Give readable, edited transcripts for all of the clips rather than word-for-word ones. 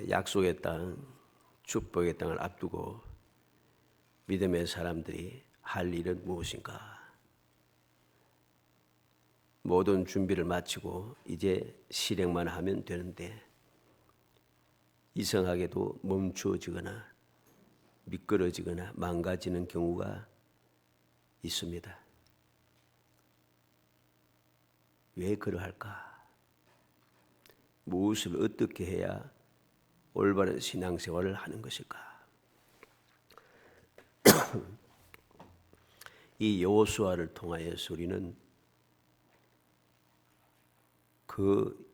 약속의 땅, 축복의 땅을 앞두고 믿음의 사람들이 할 일은 무엇인가? 모든 준비를 마치고 이제 실행만 하면 되는데 이상하게도 멈추어지거나 미끄러지거나 망가지는 경우가 있습니다. 왜 그러할까? 무엇을 어떻게 해야 올바른 신앙생활을 하는 것일까? 이 여호수아를 통하여서 우리는 그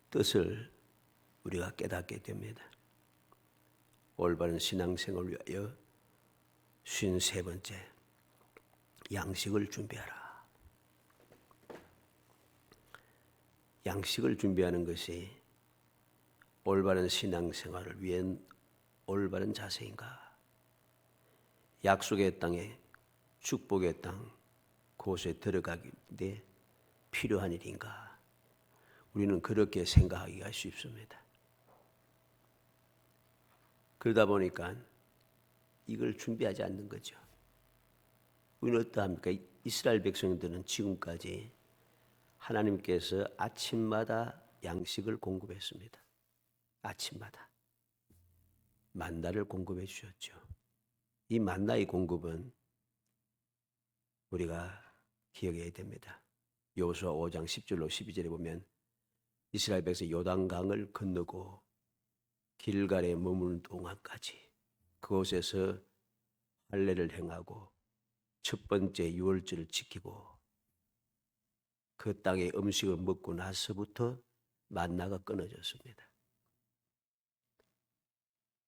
뜻을 우리가 깨닫게 됩니다. 올바른 신앙생활을 위하여 53번째 양식을 준비하라. 양식을 준비하는 것이 올바른 신앙생활을 위한 올바른 자세인가? 약속의 땅에 축복의 땅 그곳에 들어가기에 필요한 일인가? 우리는 그렇게 생각하기가 쉽습니다. 그러다 보니까 이걸 준비하지 않는 거죠. 우리는 어떠합니까? 이스라엘 백성들은 지금까지 하나님께서 아침마다 양식을 공급했습니다. 아침마다 만나를 공급해 주셨죠. 이 만나의 공급은 우리가 기억해야 됩니다. 여호수아 5장 10절로 12절에 보면 이스라엘 백성이 요단강을 건너고 길갈에 머무는 동안까지 그곳에서 할례를 행하고 첫 번째 유월절을 지키고 그 땅의 음식을 먹고 나서부터 만나가 끊어졌습니다.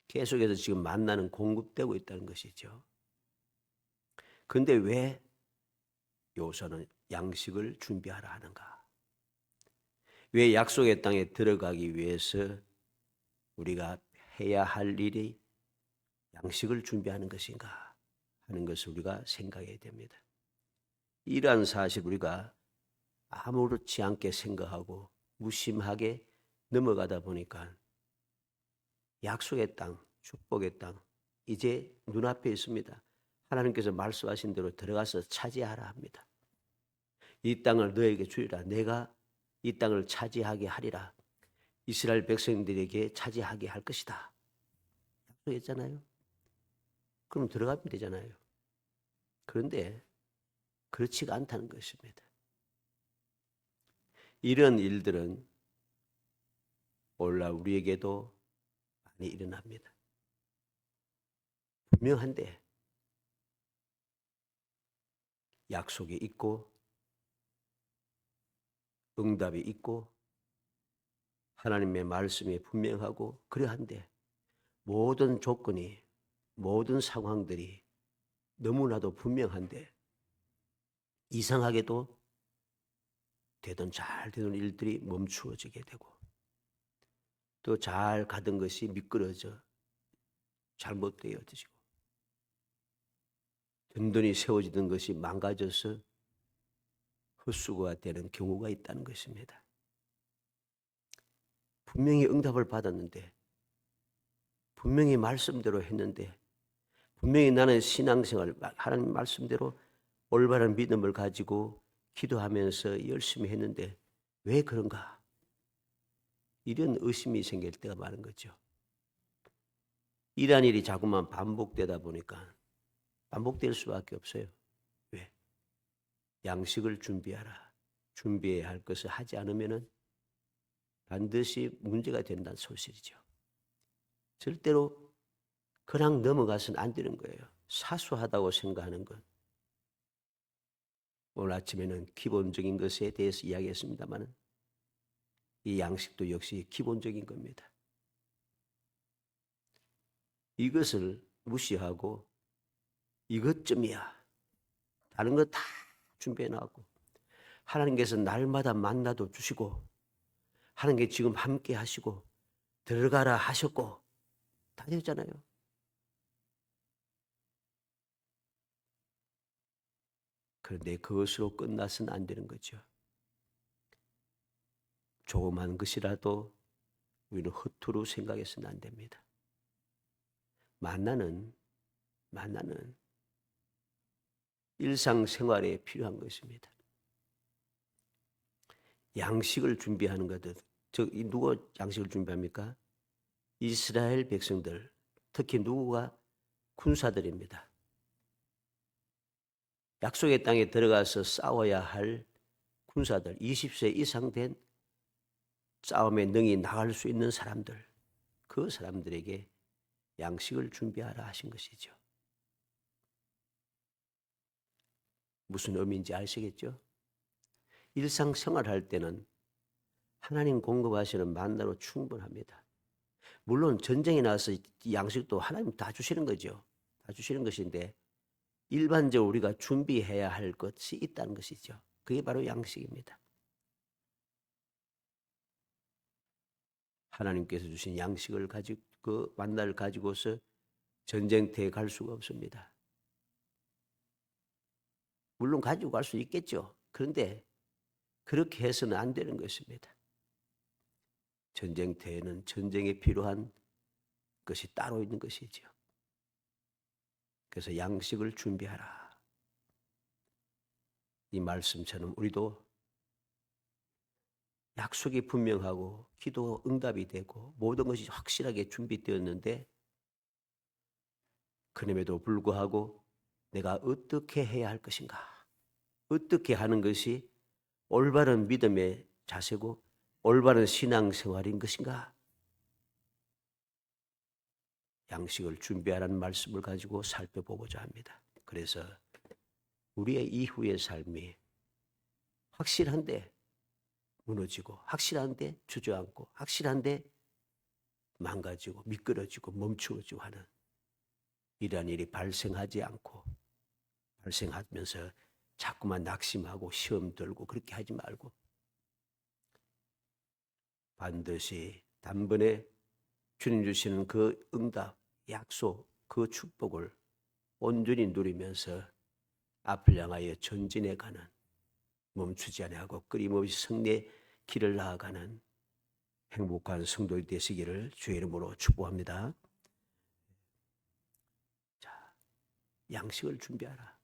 계속해서 지금 만나는 공급되고 있다는 것이죠. 그런데 왜 여호수아는 양식을 준비하라 하는가? 왜 약속의 땅에 들어가기 위해서 우리가 해야 할 일이 양식을 준비하는 것인가 하는 것을 우리가 생각해야 됩니다. 이러한 사실 우리가 아무렇지 않게 생각하고 무심하게 넘어가다 보니까 약속의 땅, 축복의 땅 이제 눈앞에 있습니다. 하나님께서 말씀하신 대로 들어가서 차지하라 합니다. 이 땅을 너에게 주리라. 내가 이 땅을 차지하게 하리라. 이스라엘 백성들에게 차지하게 할 것이다. 약속했잖아요. 그럼 들어가면 되잖아요. 그런데 그렇지가 않다는 것입니다. 이런 일들은 오늘날 우리에게도 많이 일어납니다. 분명한데 약속이 있고 응답이 있고 하나님의 말씀이 분명하고 그러한데 모든 조건이 모든 상황들이 너무나도 분명한데 이상하게도 잘 되던 일들이 멈추어지게 되고 또 잘 가던 것이 미끄러져 잘못되어지고 든든히 세워지던 것이 망가져서 헛수고가 되는 경우가 있다는 것입니다. 분명히 응답을 받았는데 분명히 말씀대로 했는데 분명히 나는 신앙생활 하나님 말씀대로 올바른 믿음을 가지고 기도하면서 열심히 했는데 왜 그런가? 이런 의심이 생길 때가 많은 거죠. 이러한 일이 자꾸만 반복되다 보니까 반복될 수밖에 없어요. 왜? 양식을 준비하라. 준비해야 할 것을 하지 않으면 반드시 문제가 된다는 소설이죠. 절대로 그냥 넘어가서는 안 되는 거예요. 사소하다고 생각하는 것. 오늘 아침에는 기본적인 것에 대해서 이야기했습니다만 이 양식도 역시 기본적인 겁니다. 이것을 무시하고 이것쯤이야. 다른 거 다 준비해 놨고 하나님께서 날마다 만나도 주시고 하나님께 지금 함께 하시고 들어가라 하셨고 다 되었잖아요. 그런데 그것으로 끝나서는 안 되는 거죠. 조그만 것이라도 우리는 허투루 생각해서는 안 됩니다. 만나는 일상생활에 필요한 것입니다. 양식을 준비하는 것들, 누가 양식을 준비합니까? 이스라엘 백성들, 특히 누구가? 군사들입니다. 약속의 땅에 들어가서 싸워야 할 군사들, 20세 이상 된 싸움에 능히 나갈 수 있는 사람들, 그 사람들에게 양식을 준비하라 하신 것이죠. 무슨 의미인지 아시겠죠? 일상생활할 때는 하나님 공급하시는 만나로 충분합니다. 물론 전쟁에 나와서 이 양식도 하나님 다 주시는 거죠. 다 주시는 것인데 일반적으로 우리가 준비해야 할 것이 있다는 것이죠. 그게 바로 양식입니다. 하나님께서 주신 양식을 가지고 그 만나를 가지고서 전쟁터에 갈 수가 없습니다. 물론 가지고 갈 수 있겠죠. 그런데 그렇게 해서는 안 되는 것입니다. 전쟁터에는 전쟁에 필요한 것이 따로 있는 것이죠. 그래서 양식을 준비하라. 이 말씀처럼 우리도 약속이 분명하고 기도 응답이 되고 모든 것이 확실하게 준비되었는데 그럼에도 불구하고 내가 어떻게 해야 할 것인가? 어떻게 하는 것이 올바른 믿음의 자세고 올바른 신앙생활인 것인가? 양식을 준비하라는 말씀을 가지고 살펴보고자 합니다. 그래서 우리의 이후의 삶이 확실한데 무너지고 확실한데 주저앉고 확실한데 망가지고 미끄러지고 멈추어지고 하는 이러한 일이 발생하지 않고 발생하면서 자꾸만 낙심하고 시험 들고 그렇게 하지 말고 반드시 단번에 주님 주시는 그 응답, 약속, 그 축복을 온전히 누리면서 앞을 향하여 전진해 가는 멈추지 아니하고 끊임없이 승리의 길을 나아가는 행복한 성도들 되시기를 주의 이름으로 축복합니다. 자, 양식을 준비하라.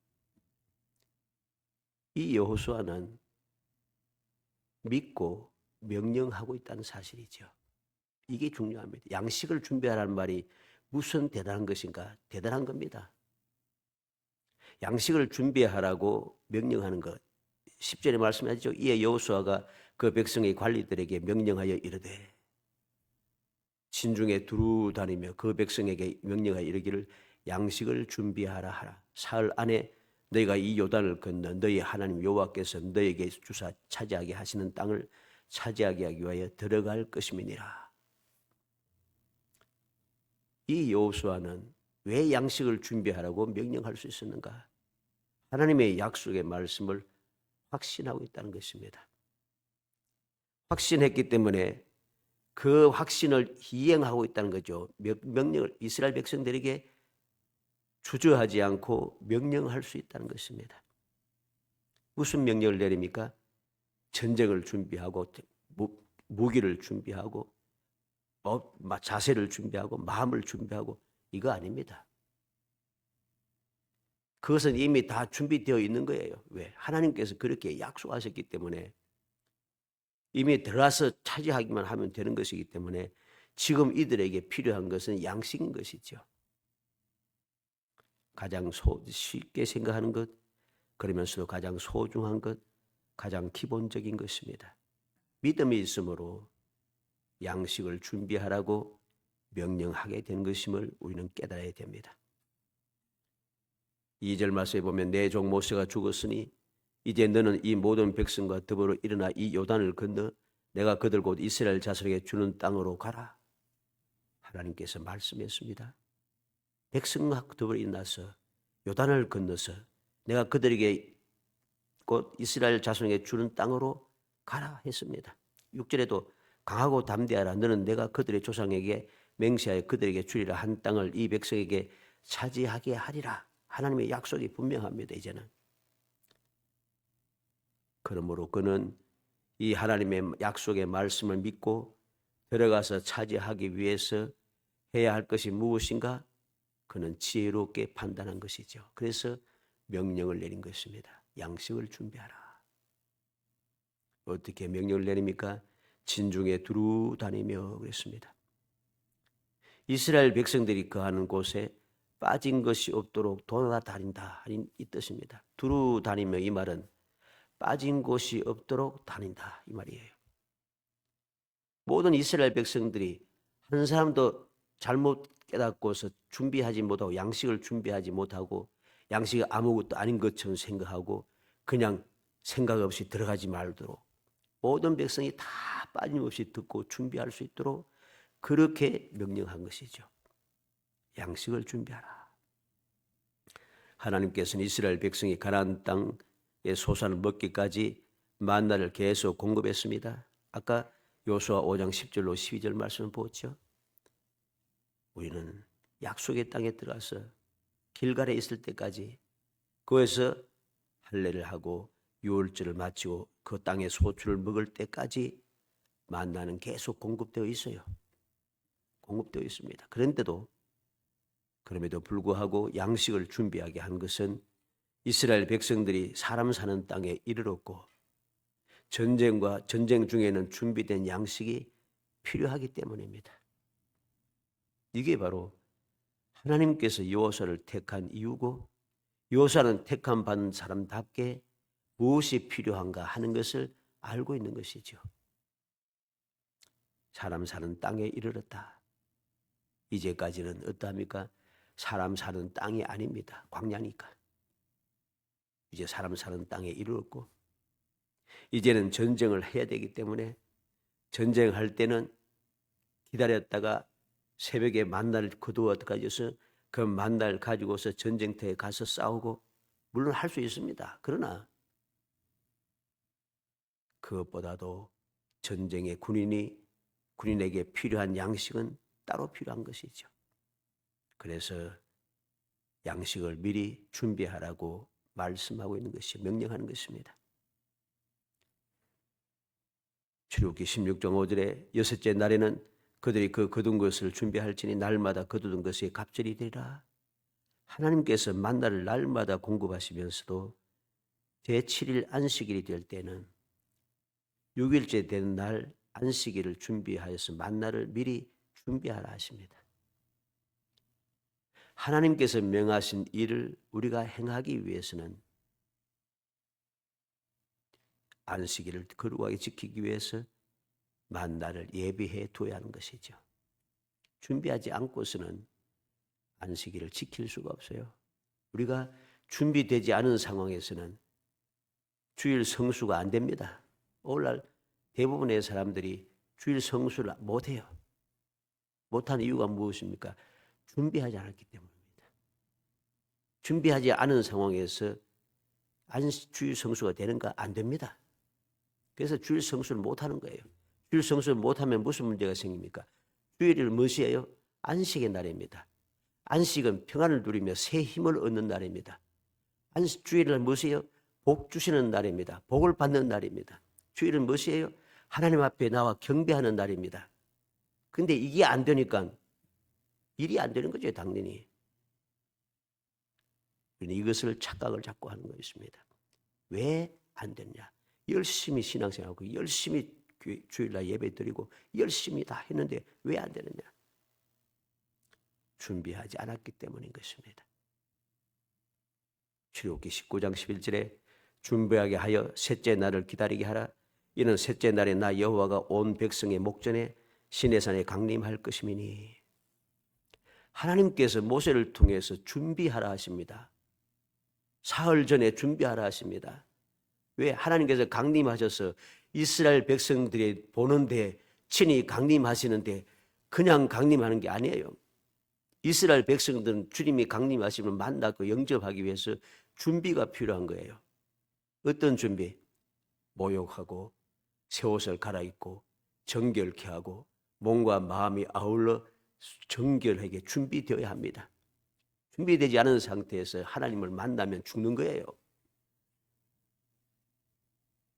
이 여호수아는 믿고 명령하고 있다는 사실이죠. 이게 중요합니다. 양식을 준비하라는 말이 무슨 대단한 것인가? 대단한 겁니다. 양식을 준비하라고 명령하는 것. 10절에 말씀하죠. 이에 여호수아가 그 백성의 관리들에게 명령하여 이르되 진중에 두루 다니며 그 백성에게 명령하여 이르기를 양식을 준비하라 하라. 사흘 안에 너희가 이 요단을 건너 너희 하나님 여호와께서 너희에게 주사 차지하게 하시는 땅을 차지하게 하기 위하여 들어갈 것임이니라. 이 여호수아는 왜 양식을 준비하라고 명령할 수 있었는가? 하나님의 약속의 말씀을 확신하고 있다는 것입니다. 확신했기 때문에 그 확신을 이행하고 있다는 거죠. 명령을 이스라엘 백성들에게 주저하지 않고 명령할 수 있다는 것입니다. 무슨 명령을 내립니까? 전쟁을 준비하고 무기를 준비하고 자세를 준비하고 마음을 준비하고 이거 아닙니다. 그것은 이미 다 준비되어 있는 거예요. 왜? 하나님께서 그렇게 약속하셨기 때문에 이미 들어와서 차지하기만 하면 되는 것이기 때문에 지금 이들에게 필요한 것은 양식인 것이죠. 가장 쉽게 생각하는 것, 그러면서도 가장 소중한 것, 가장 기본적인 것입니다. 믿음이 있으므로 양식을 준비하라고 명령하게 된 것임을 우리는 깨달아야 됩니다. 2절 말씀에 보면 내 종 모세가 죽었으니 이제 너는 이 모든 백성과 더불어 일어나 이 요단을 건너 내가 그들 곧 이스라엘 자손에게 주는 땅으로 가라. 하나님께서 말씀했습니다. 백성과 더불어 일어나서 요단을 건너서 내가 그들에게 곧 이스라엘 자손에게 주는 땅으로 가라 했습니다. 6절에도 강하고 담대하라. 너는 내가 그들의 조상에게 맹세하여 그들에게 주리라 한 땅을 이 백성에게 차지하게 하리라. 하나님의 약속이 분명합니다. 이제는. 그러므로 그는 이 하나님의 약속의 말씀을 믿고 들어가서 차지하기 위해서 해야 할 것이 무엇인가? 그는 지혜롭게 판단한 것이죠. 그래서 명령을 내린 것입니다. 양식을 준비하라. 어떻게 명령을 내립니까? 진중에 두루 다니며 그랬습니다. 이스라엘 백성들이 거하는 곳에 빠진 것이 없도록 돌아다닌다 이 뜻입니다. 두루 다니며 이 말은 빠진 곳이 없도록 다닌다 이 말이에요. 모든 이스라엘 백성들이 한 사람도 잘못 깨닫고서 준비하지 못하고 양식을 준비하지 못하고 양식이 아무것도 아닌 것처럼 생각하고 그냥 생각 없이 들어가지 말도록 모든 백성이 다 빠짐없이 듣고 준비할 수 있도록 그렇게 명령한 것이죠. 양식을 준비하라. 하나님께서는 이스라엘 백성이 가나안 땅의 소산을 먹기까지 만나를 계속 공급했습니다. 아까 요수아 5장 10절로 12절 말씀을 보았죠. 우리는 약속의 땅에 들어가서 길갈에 있을 때까지 거기서 할례를 하고 유월절을 마치고 그 땅의 소출을 먹을 때까지 만나는 계속 공급되어 있어요. 공급되어 있습니다. 그럼에도 불구하고 양식을 준비하게 한 것은 이스라엘 백성들이 사람 사는 땅에 이르렀고 전쟁 중에는 준비된 양식이 필요하기 때문입니다. 이게 바로 하나님께서 여호수아를 택한 이유고 여호수아는 택함 받은 사람답게 무엇이 필요한가 하는 것을 알고 있는 것이죠. 사람 사는 땅에 이르렀다. 이제까지는 어떠합니까? 사람 사는 땅이 아닙니다. 광야니까. 이제 사람 사는 땅에 이르렀고 이제는 전쟁을 해야 되기 때문에 전쟁할 때는 기다렸다가 새벽에 만날 거두어 가져서 그 만날 가지고서 전쟁터에 가서 싸우고 물론 할 수 있습니다. 그러나 그것보다도 전쟁의 군인에게 필요한 양식은 따로 필요한 것이죠. 그래서 양식을 미리 준비하라고 말씀하고 있는 것이 명령하는 것입니다. 출애굽기 16장 5절에 여섯째 날에는 그들이 그 거둔 것을 준비할지니 날마다 거두던 것이 갑절이 되리라. 하나님께서 만나를 날마다 공급하시면서도 제7일 안식일이 될 때는 6일째 되는 날 안식일을 준비하여서 만나를 미리 준비하라 하십니다. 하나님께서 명하신 일을 우리가 행하기 위해서는 안식일을 거룩하게 지키기 위해서 만나를 예비해 둬야 하는 것이죠. 준비하지 않고서는 안식일을 지킬 수가 없어요. 우리가 준비되지 않은 상황에서는 주일 성수가 안 됩니다. 오늘날 대부분의 사람들이 주일 성수를 못해요. 못하는 이유가 무엇입니까? 준비하지 않았기 때문입니다. 준비하지 않은 상황에서 주일 성수가 되는가? 안 됩니다. 그래서 주일 성수를 못하는 거예요. 주일 성수를 못하면 무슨 문제가 생깁니까? 주일을 무엇이에요? 안식의 날입니다. 안식은 평안을 누리며 새 힘을 얻는 날입니다. 주일은 무엇이에요? 복 주시는 날입니다. 복을 받는 날입니다. 주일은 무엇이에요? 하나님 앞에 나와 경배하는 날입니다. 근데 이게 안 되니까 일이 안 되는 거죠, 당연히. 이것을 착각을 자꾸 하는 것입니다. 왜 안 됐냐? 열심히 신앙생활하고 열심히 주일날 예배 드리고 열심히 다 했는데 왜 안 되느냐? 준비하지 않았기 때문인 것입니다. 출애굽기 19장 11절에 준비하게 하여 셋째 날을 기다리게 하라. 이는 셋째 날에 나 여호와가 온 백성의 목전에 시내산에 강림할 것임이니. 하나님께서 모세를 통해서 준비하라 하십니다. 사흘 전에 준비하라 하십니다. 왜? 하나님께서 강림하셔서 이스라엘 백성들이 보는데 친히 강림하시는데 그냥 강림하는 게 아니에요. 이스라엘 백성들은 주님이 강림하시면 만나고 영접하기 위해서 준비가 필요한 거예요. 어떤 준비? 모욕하고 새 옷을 갈아입고 정결케 하고 몸과 마음이 아울러 정결하게 준비되어야 합니다. 준비되지 않은 상태에서 하나님을 만나면 죽는 거예요.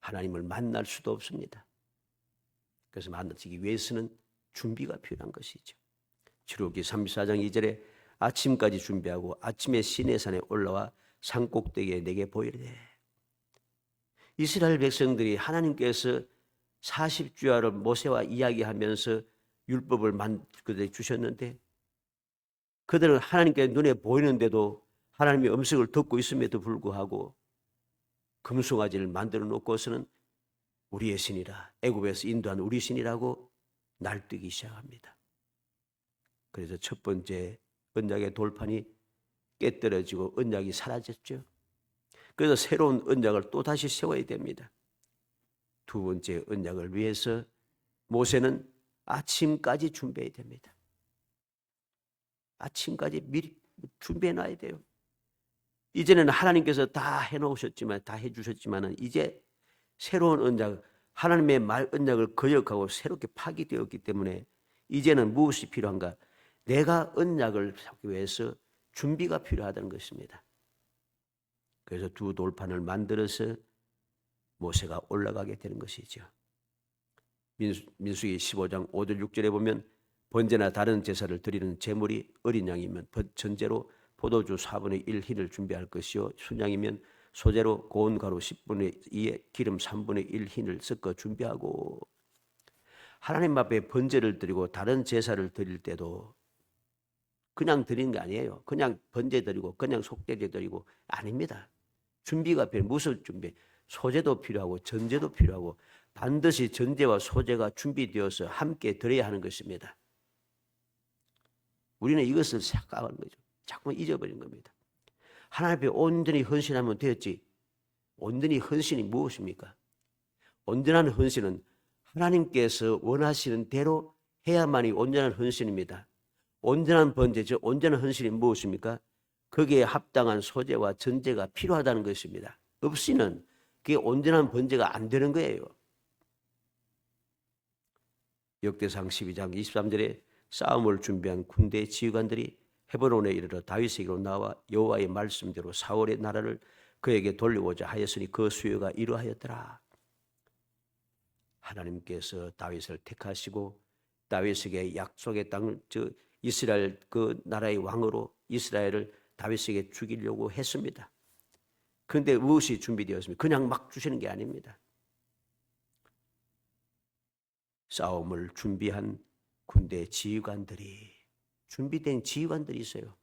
하나님을 만날 수도 없습니다. 그래서 만나기 위해서는 준비가 필요한 것이죠. 출애굽기 34장 2절에 아침까지 준비하고 아침에 시내산에 올라와 산 꼭대기에 내게 보이리되. 이스라엘 백성들이 하나님께서 40주야를 모세와 이야기하면서 율법을 그들에게 주셨는데 그들은 하나님께 눈에 보이는데도 하나님의 음성을 듣고 있음에도 불구하고 금송아지를 만들어 놓고서는 우리의 신이라, 애굽에서 인도한 우리 신이라고 날뛰기 시작합니다. 그래서 첫 번째 언약의 돌판이 깨떨어지고 언약이 사라졌죠. 그래서 새로운 언약을 또다시 세워야 됩니다. 두 번째 언약을 위해서 모세는 아침까지 준비해야 됩니다. 아침까지 미리 준비해 놔야 돼요. 이제는 하나님께서 다 해놓으셨지만, 다 해주셨지만 이제 새로운 언약, 하나님의 말 언약을 거역하고 새롭게 파기되었기 때문에 이제는 무엇이 필요한가? 내가 언약을 잡기 위해서 준비가 필요하다는 것입니다. 그래서 두 돌판을 만들어서 모세가 올라가게 되는 것이죠. 민수기 15장 5절 6절에 보면 번제나 다른 제사를 드리는 제물이 어린 양이면 전제로 포도주 4분의 1 흰을 준비할 것이요 순양이면 소재로 고운 가루 10분의 2에 기름 3분의 1 흰을 섞어 준비하고. 하나님 앞에 번제를 드리고 다른 제사를 드릴 때도 그냥 드리는 게 아니에요. 그냥 번제 드리고 그냥 속죄제 드리고 아닙니다. 준비가 필요해요. 무슨 준비? 소제도 필요하고 전제도 필요하고 반드시 전제와 소제가 준비되어서 함께 드려야 하는 것입니다. 우리는 이것을 생각하는 거죠. 자꾸 잊어버린 겁니다. 하나님 앞에 온전히 헌신하면 되었지. 온전히 헌신이 무엇입니까? 온전한 헌신은 하나님께서 원하시는 대로 해야만이 온전한 헌신입니다. 온전한 번제, 즉 온전한 헌신이 무엇입니까? 거기에 합당한 소제와 전제가 필요하다는 것입니다. 없이는 그게 온전한 번제가 안 되는 거예요. 역대상 12장 23절에 싸움을 준비한 군대 지휘관들이 헤브론에 이르러 다윗에게로 나와 여호와의 말씀대로 사울의 나라를 그에게 돌리고자 하였으니 그 수요가 이러하였더라. 하나님께서 다윗을 택하시고 다윗에게 약속의 땅을, 즉 이스라엘 그 나라의 왕으로 이스라엘을 다윗에게 주기려고 했습니다. 그런데 무엇이 준비되었습니까? 그냥 막 주시는 게 아닙니다. 싸움을 준비한 군대 지휘관들이, 준비된 지휘관들이 있어요.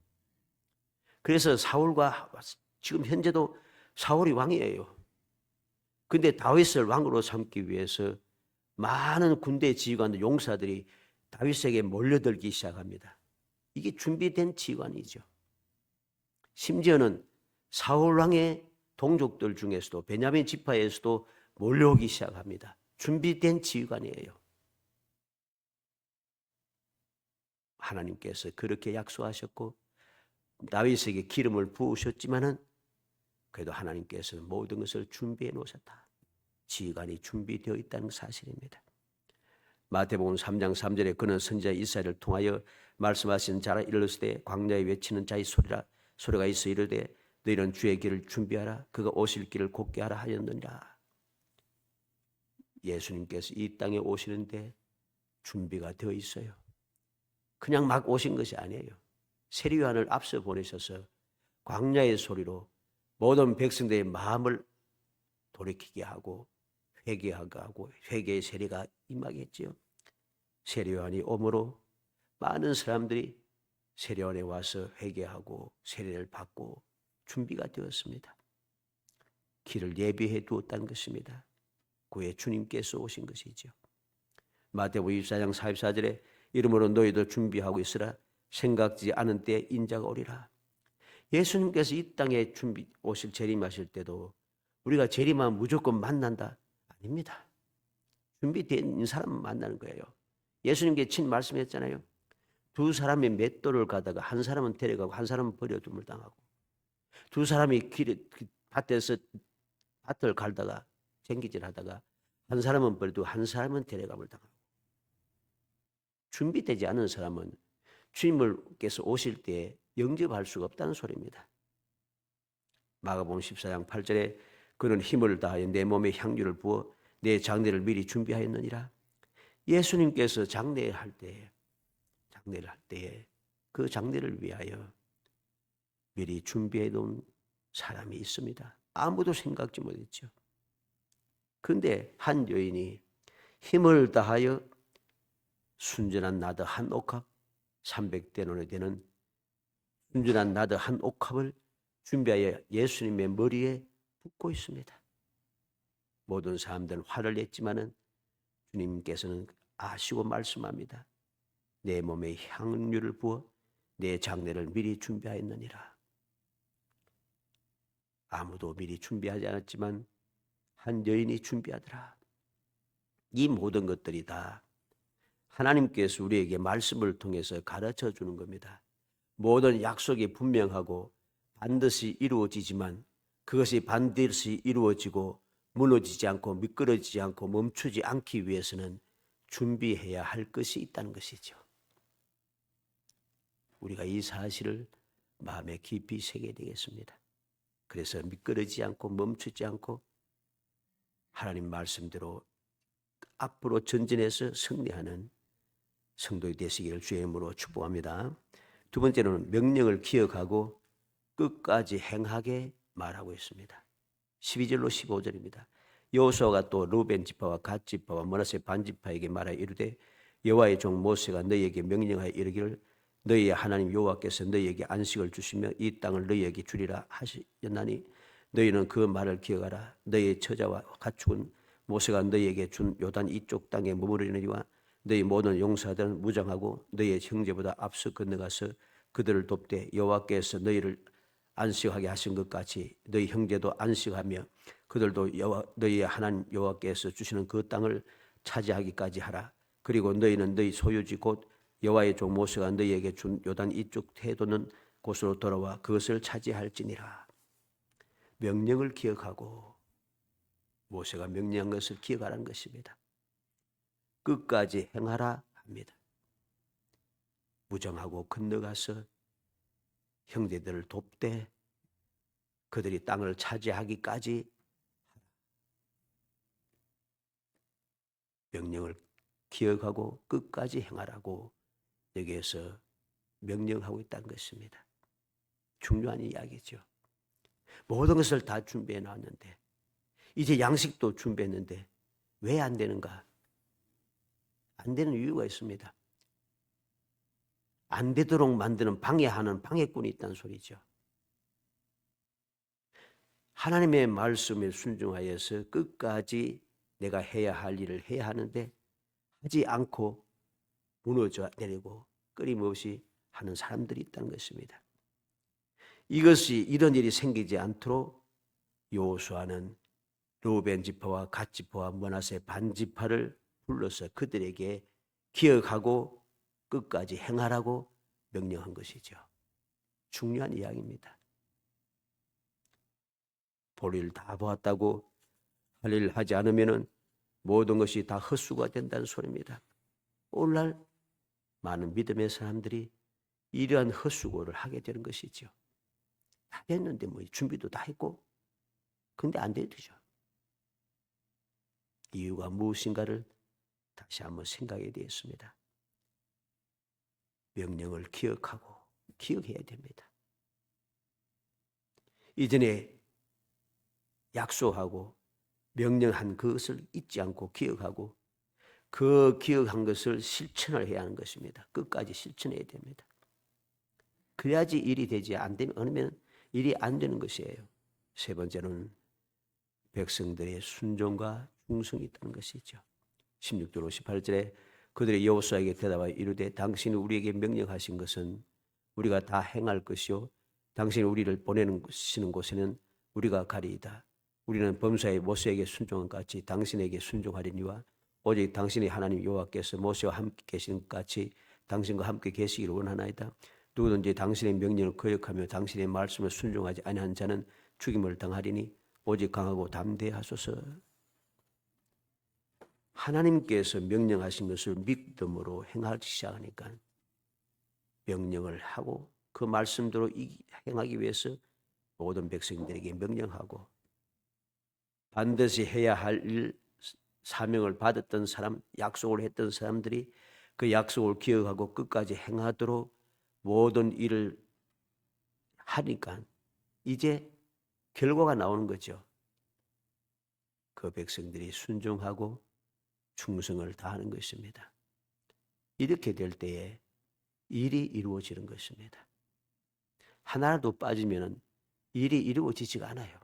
그래서 사울과 지금 현재도 사울이 왕이에요. 그런데 다윗을 왕으로 삼기 위해서 많은 군대 지휘관들, 용사들이 다윗에게 몰려들기 시작합니다. 이게 준비된 지휘관이죠. 심지어는 사울 왕의 동족들 중에서도 베냐민 지파에서도 몰려오기 시작합니다. 준비된 지휘관이에요. 하나님께서 그렇게 약속하셨고 다윗에게 기름을 부으셨지만은 그래도 하나님께서는 모든 것을 준비해 놓으셨다. 지휘관이 준비되어 있다는 사실입니다. 마태복음 3장 3절에 그는 선지자 이사야를 통하여 말씀하신 자라 이르시되 광야에 외치는 자의 소리가 있어 이르되 너희는 주의 길을 준비하라 그가 오실 길을 곧게 하라 하였느니라. 예수님께서 이 땅에 오시는데 준비가 되어 있어요. 그냥 막 오신 것이 아니에요. 세리요한을 앞서 보내셔서 광야의 소리로 모든 백성들의 마음을 돌이키게 하고 회개하게 하고 회개의 세례가 임하겠지요. 세리요한이 오므로 많은 사람들이 세리요한에 와서 회개하고 세례를 받고 준비가 되었습니다. 길을 예비해 두었다는 것입니다. 그의 주님께서 오신 것이죠. 마태복음 24장 44절에 이러므로 너희도 준비하고 있으라 생각지 않은 때에 인자가 오리라. 예수님께서 이 땅에 오실 재림하실 때도 우리가 재림하면 무조건 만난다? 아닙니다. 준비된 사람만 만나는 거예요. 예수님께 친 말씀했잖아요. 두 사람이 맷돌을 가다가 한 사람은 데려가고 한 사람은 버려둠을 당하고 두 사람이 밭에서 밭을 갈다가 쟁기질하다가 한 사람은 버려두고 한 사람은 데려감을 당하고 준비되지 않은 사람은 주님께서 오실 때 영접할 수가 없다는 소리입니다. 마가복음 14장 8절에 그는 힘을 다하여 내 몸에 향유를 부어 내 장례를 미리 준비하였느니라. 예수님께서 장례를 할 때에 그 장례를 위하여 미리 준비해 놓은 사람이 있습니다. 아무도 생각지 못했죠. 그런데 한 여인이 힘을 다하여 순전한 나드 한 옥합, 300데나리 되는 순전한 나드 한 옥합을 준비하여 예수님의 머리에 붓고 있습니다. 모든 사람들은 화를 냈지만은 주님께서는 아시고 말씀합니다. 내 몸에 향유를 부어 내 장례를 미리 준비하였느니라. 아무도 미리 준비하지 않았지만 한 여인이 준비하더라. 이 모든 것들이 다 하나님께서 우리에게 말씀을 통해서 가르쳐 주는 겁니다. 모든 약속이 분명하고 반드시 이루어지지만 그것이 반드시 이루어지고 무너지지 않고 미끄러지지 않고 멈추지 않기 위해서는 준비해야 할 것이 있다는 것이죠. 우리가 이 사실을 마음에 깊이 새겨야 되겠습니다. 그래서 미끄러지지 않고 멈추지 않고 하나님 말씀대로 앞으로 전진해서 승리하는 성도의 되시기를 주의 이름으로 축복합니다. 두 번째로는 명령을 기억하고 끝까지 행하게 말하고 있습니다. 12절로 15절입니다. 여호수아가 또 루벤 지파와 갓 지파와 므낫세 반 지파에게 말하여 이르되 여호와의 종 모세가 너희에게 명령하여 이르기를 너희의 하나님 여호와께서 너희에게 안식을 주시며 이 땅을 너희에게 주리라 하셨나니 너희는 그 말을 기억하라. 너희의 처자와 가축은 모세가 너희에게 준 요단 이쪽 땅에 머무르려니와 너희 모든 용사들은 무장하고 너희의 형제보다 앞서 건너가서 그들을 돕되 여호와께서 너희를 안식하게 하신 것 같이 너희 형제도 안식하며 그들도 너희의 하나님 여호와께서 주시는 그 땅을 차지하기까지 하라. 그리고 너희는 너희 소유지 곧 여호와의 종 모세가 너희에게 준 요단 이쪽 태도는 곳으로 돌아와 그것을 차지할지니라. 명령을 기억하고 모세가 명령한 것을 기억하라는 것입니다. 끝까지 행하라 합니다. 무정하고 건너가서 형제들을 돕되 그들이 땅을 차지하기까지 명령을 기억하고 끝까지 행하라고 여기에서 명령하고 있다는 것입니다. 중요한 이야기죠. 모든 것을 다 준비해 놨는데 이제 양식도 준비했는데 왜 안 되는가? 안 되는 이유가 있습니다. 안 되도록 만드는 방해하는 방해꾼이 있다는 소리죠. 하나님의 말씀에 순종하여서 끝까지 내가 해야 할 일을 해야 하는데 하지 않고 무너져 내리고 끊임없이 하는 사람들이 있다는 것입니다. 이런 일이 생기지 않도록 여호수아는 루벤 지파와 갓 지파와 므낫세 반 지파를 불러서 그들에게 기억하고 끝까지 행하라고 명령한 것이죠. 중요한 이야기입니다. 볼일 다 보았다고 할 일을 하지 않으면 모든 것이 다 헛수가 된다는 소리입니다. 오늘날 많은 믿음의 사람들이 이러한 헛수고를 하게 되는 것이죠. 다 됐는데 뭐 준비도 다 했고 근데 안 되죠. 이유가 무엇인가를 다시 한번 생각해야 되겠습니다. 명령을 기억하고 기억해야 됩니다. 이전에 약속하고 명령한 그것을 잊지 않고 기억하고 그 기억한 것을 실천을 해야 하는 것입니다. 끝까지 실천해야 됩니다. 그래야지 일이 되지 않으면 일이 안 되는 것이에요. 세 번째는 백성들의 순종과 충성이 있다는 것이죠. 16절 18절에 그들이 여호수아에게 대답하여 이르되 당신이 우리에게 명령하신 것은 우리가 다 행할 것이요 당신이 우리를 보내시는 곳에는 우리가 가리이다. 우리는 범사의 모세에게 순종한 같이 당신에게 순종하리니와 오직 당신의 하나님 여호와께서 모세와 함께 계시는 것 같이 당신과 함께 계시기를 원하나이다. 누구든지 당신의 명령을 거역하며 당신의 말씀을 순종하지 아니한 자는 죽임을 당하리니 오직 강하고 담대하소서. 하나님께서 명령하신 것을 믿음으로 행하기 시작하니까 명령을 하고 그 말씀대로 행하기 위해서 모든 백성들에게 명령하고 반드시 해야 할 일 사명을 받았던 사람, 약속을 했던 사람들이 그 약속을 기억하고 끝까지 행하도록 모든 일을 하니까 이제 결과가 나오는 거죠. 그 백성들이 순종하고 충성을 다하는 것입니다. 이렇게 될 때에 일이 이루어지는 것입니다. 하나라도 빠지면 일이 이루어지지가 않아요.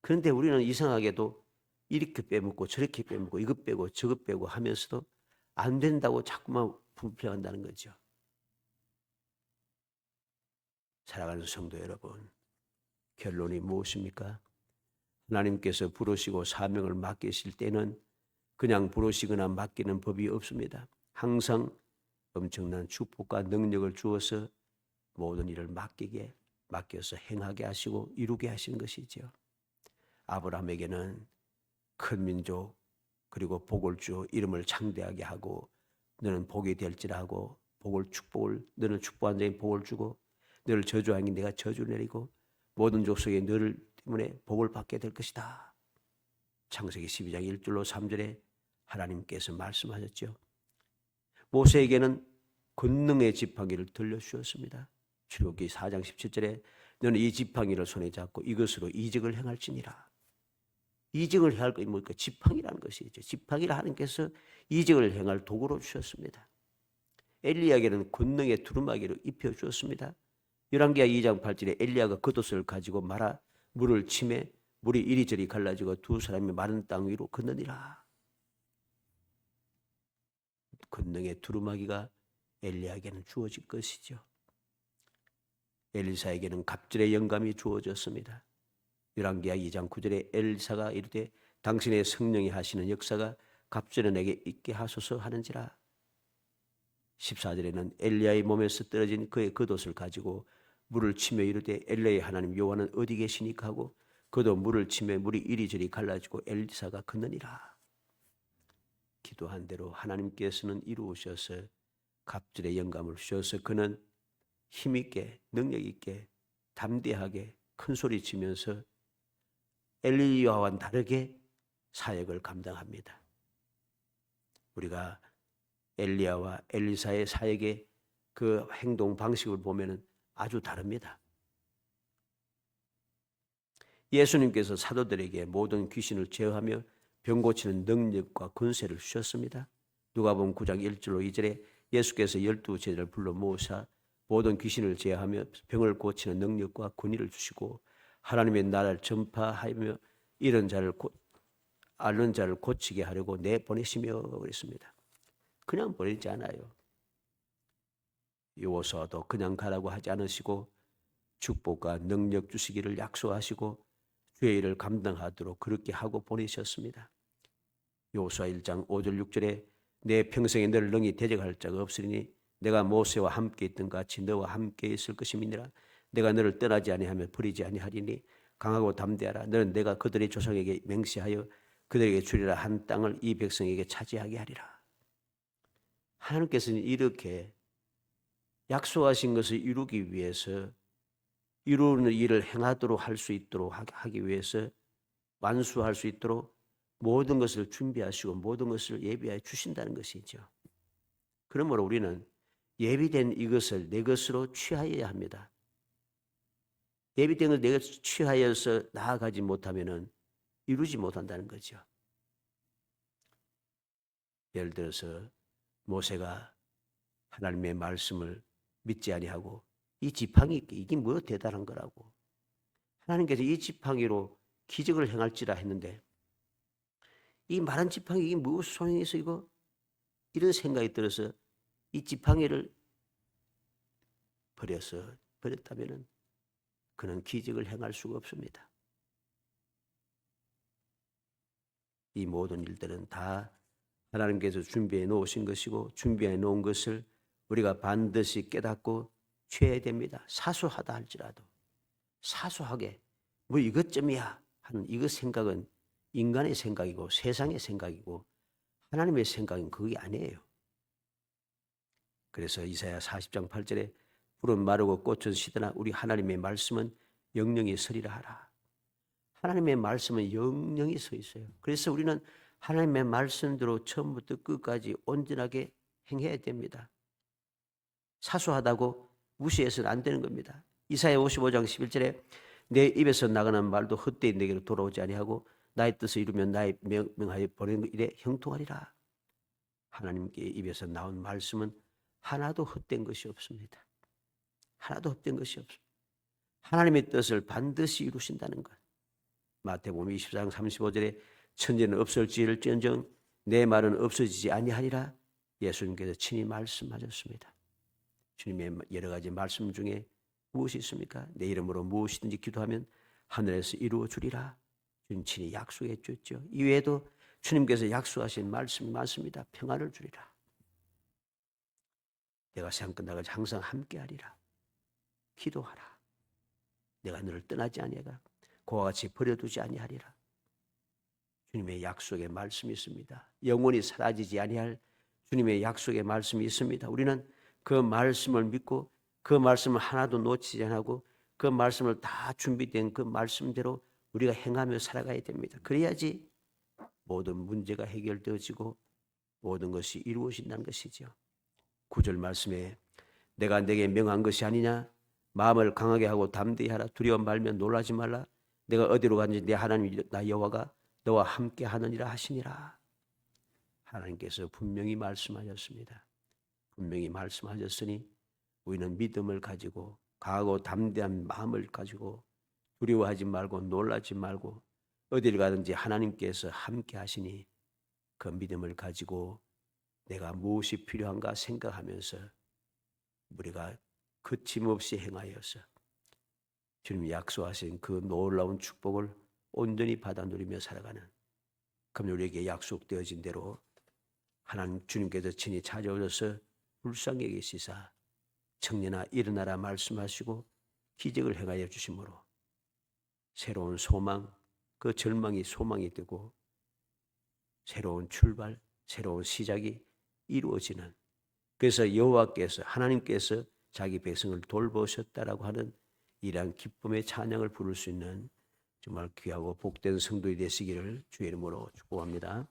그런데 우리는 이상하게도 이렇게 빼먹고 저렇게 빼먹고 이것 빼고 저것 빼고 하면서도 안 된다고 자꾸만 불평한다는 거죠. 사랑하는 성도 여러분, 결론이 무엇입니까? 하나님께서 부르시고 사명을 맡기실 때는 그냥 부르시거나 맡기는 법이 없습니다. 항상 엄청난 축복과 능력을 주어서 모든 일을 맡겨서 행하게 하시고 이루게 하시는 것이죠. 아브라함에게는 큰 민족 그리고 복을 주 이름을 창대하게 하고 너는 복이 될지라 하고 축복을 너는 축복한 자에게 복을 주고 너를 저주하니 내가 저주를 내리고 모든 족속에 너를 때문에 복을 받게 될 것이다. 창세기 12장 1절로 3절에 하나님께서 말씀하셨죠. 모세에게는 권능의 지팡이를 들려주셨습니다. 출애굽기 4장 17절에 너는 이 지팡이를 손에 잡고 이것으로 이적을 행할지니라. 이적을 행할 것이 뭡니까? 지팡이라는 것이죠. 지팡이를 하나님께서 이적을 행할 도구로 주셨습니다. 엘리야에게는 권능의 두루마기를 입혀주었습니다. 열왕기하 2장 8절에 엘리야가 겉옷을 가지고 말아 물을 치매 물이 이리저리 갈라지고 두 사람이 마른 땅 위로 건너니라. 권능의 두루마기가 엘리야에게는 주어질 것이죠. 엘리사에게는 갑절의 영감이 주어졌습니다. 열왕기하 2장 9절에 엘리사가 이르되 당신의 성령이 하시는 역사가 갑절에 내게 있게 하소서 하는지라. 14절에는 엘리야의 몸에서 떨어진 그의 겉옷을 가지고 물을 치며 이르되 엘리야의 하나님 여호와는 어디 계시니까 하고 그도 물을 치며 물이 이리저리 갈라지고 엘리사가 건너니라. 기도한 대로 하나님께서는 이루으셔서 갑절의 영감을 주셔서 그는 힘있게 능력있게 담대하게 큰소리 치면서 엘리야와는 다르게 사역을 감당합니다. 우리가 엘리야와 엘리사의 사역의 그 행동 방식을 보면 아주 다릅니다. 예수님께서 사도들에게 모든 귀신을 제어하며 병 고치는 능력과 권세를 주셨습니다. 누가복음 9장 1절로 2절에 예수께서 12제자를 불러 모으사 모든 귀신을 제어하며 병을 고치는 능력과 권위를 주시고 하나님의 나라를 전파하며 앓는 자를 고치게 하려고 내보내시며 그랬습니다. 그냥 보내지 않아요. 요소도 그냥 가라고 하지 않으시고 축복과 능력 주시기를 약속하시고 주의 일을 감당하도록 그렇게 하고 보내셨습니다. 요수아 1장 5절 6절에 내 평생에 너를 능히 대적할 자가 없으리니 내가 모세와 함께 있던 같이 너와 함께 있을 것임이니라. 내가 너를 떠나지 아니하며 버리지 아니하리니 강하고 담대하라. 너는 내가 그들의 조상에게 맹세하여 그들에게 주리라 한 땅을 이 백성에게 차지하게 하리라. 하나님께서는 이렇게 약속하신 것을 이루기 위해서 이루는 일을 행하도록 할 수 있도록 하기 위해서 완수할 수 있도록 모든 것을 준비하시고 모든 것을 예비하여 주신다는 것이죠. 그러므로 우리는 예비된 이것을 내 것으로 취하여야 합니다. 예비된 것을 내가 취하여서 나아가지 못하면 이루지 못한다는 거죠. 예를 들어서 모세가 하나님의 말씀을 믿지 아니하고 이 지팡이 이게 뭐 대단한 거라고 하나님께서 이 지팡이로 기적을 행할지라 했는데 이 마른 지팡이 이게 무엇 소용이 있어 이거 이런 생각이 들어서 이 지팡이를 버렸다면 그는 기적을 행할 수가 없습니다. 이 모든 일들은 다 하나님께서 준비해 놓으신 것이고 준비해 놓은 것을 우리가 반드시 깨닫고 취해야 됩니다. 사소하다 할지라도 사소하게 뭐 이것쯤이야 하는 이것 생각은 인간의 생각이고 세상의 생각이고 하나님의 생각은 그게 아니에요. 그래서 이사야 40장 8절에 푸른 마르고 꽃은 시드나 우리 하나님의 말씀은 영영이 서리라 하라. 하나님의 말씀은 영영이 서 있어요. 그래서 우리는 하나님의 말씀대로 처음부터 끝까지 온전하게 행해야 됩니다. 사소하다고 무시해서는 안 되는 겁니다. 이사야 55장 11절에 내 입에서 나가는 말도 헛되이 내게로 돌아오지 아니하고 나의 뜻을 이루면 나의 명하여 보내는 일에 형통하리라. 하나님께 입에서 나온 말씀은 하나도 헛된 것이 없습니다. 하나도 헛된 것이 없습니다. 하나님의 뜻을 반드시 이루신다는 것. 마태복음 24장 35절에 천지는 없어질지언정 내 말은 없어지지 아니하리라. 예수님께서 친히 말씀하셨습니다. 주님의 여러 가지 말씀 중에 무엇이 있습니까? 내 이름으로 무엇이든지 기도하면 하늘에서 이루어 주리라. 주님 친히 약속해 주셨죠. 이외에도 주님께서 약속하신 말씀이 많습니다. 평안을 주리라. 내가 세상 끝나가지 항상 함께하리라. 기도하라. 내가 너를 떠나지 아니하라. 그와 같이 버려두지 아니하리라. 주님의 약속의 말씀이 있습니다. 영원히 사라지지 아니할 주님의 약속의 말씀이 있습니다. 우리는 그 말씀을 믿고 그 말씀을 하나도 놓치지 않고 그 말씀을 다 준비된 그 말씀대로 우리가 행하며 살아가야 됩니다. 그래야지 모든 문제가 해결되어지고 모든 것이 이루어진다는 것이죠. 9절 말씀에 내가 내게 명한 것이 아니냐 마음을 강하게 하고 담대히 하라. 두려워 말며 놀라지 말라. 내가 어디로 가는지 내 하나님 나 여호와가 너와 함께 하느니라 하시니라. 하나님께서 분명히 말씀하셨습니다. 분명히 말씀하셨으니 우리는 믿음을 가지고 강하고 담대한 마음을 가지고 두려워하지 말고 놀라지 말고 어디를 가든지 하나님께서 함께 하시니 그 믿음을 가지고 내가 무엇이 필요한가 생각하면서 우리가 거침없이 행하여서 주님이 약속하신 그 놀라운 축복을 온전히 받아 누리며 살아가는 그럼 우리에게 약속되어진 대로 하나님 주님께서 친히 찾아오셔서 불쌍히 계시사 청년아 일어나라 말씀하시고 기적을 행하여 주심으로 새로운 소망, 그 절망이 소망이 되고 새로운 출발, 새로운 시작이 이루어지는 그래서 여호와께서 하나님께서 자기 백성을 돌보셨다라고 하는 이러한 기쁨의 찬양을 부를 수 있는 정말 귀하고 복된 성도이 되시기를 주의 이름으로 축복합니다.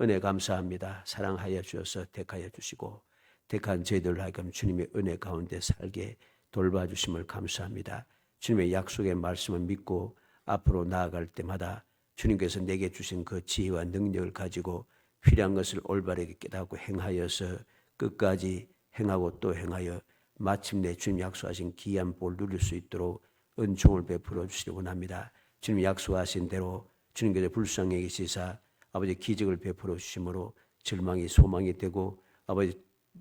은혜 감사합니다. 사랑하여 주셔서 택하여 주시고 택한 저희들 하여금 주님의 은혜 가운데 살게 돌봐주심을 감사합니다. 주님의 약속의 말씀을 믿고 앞으로 나아갈 때마다 주님께서 내게 주신 그 지혜와 능력을 가지고 필요한 것을 올바르게 깨닫고 행하여서 끝까지 행하고 또 행하여 마침내 주님 약속하신 귀한 복을 누릴 수 있도록 은총을 베풀어 주시기 원합니다. 주님 약속하신 대로 주님께서 불쌍히 계시사 아버지 기적을 베풀어 주심으로 절망이 소망이 되고 아버지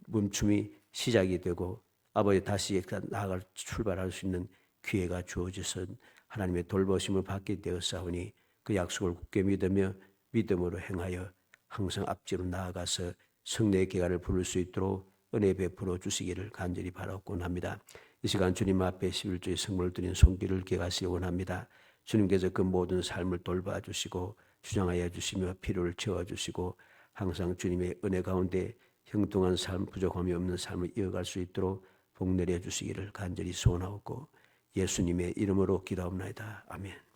멈춤이 시작이 되고 아버지 다시 나아갈 출발할 수 있는 기회가 주어져서 하나님의 돌보심을 받게 되었사오니 그 약속을 굳게 믿으며 믿음으로 행하여 항상 앞뒤로 나아가서 성례의 계가를 부를 수 있도록 은혜 베풀어 주시기를 간절히 바라곤 합니다. 이 시간 주님 앞에 11주의 성물을 드린 손길을 기억하시기 원합니다. 주님께서 그 모든 삶을 돌봐주시고 주장하여 주시며 필요를 채워주시고 항상 주님의 은혜 가운데 형통한 삶, 부족함이 없는 삶을 이어갈 수 있도록 복 내려 주시기를 간절히 소원하옵고 예수님의 이름으로 기도합니다. 아멘.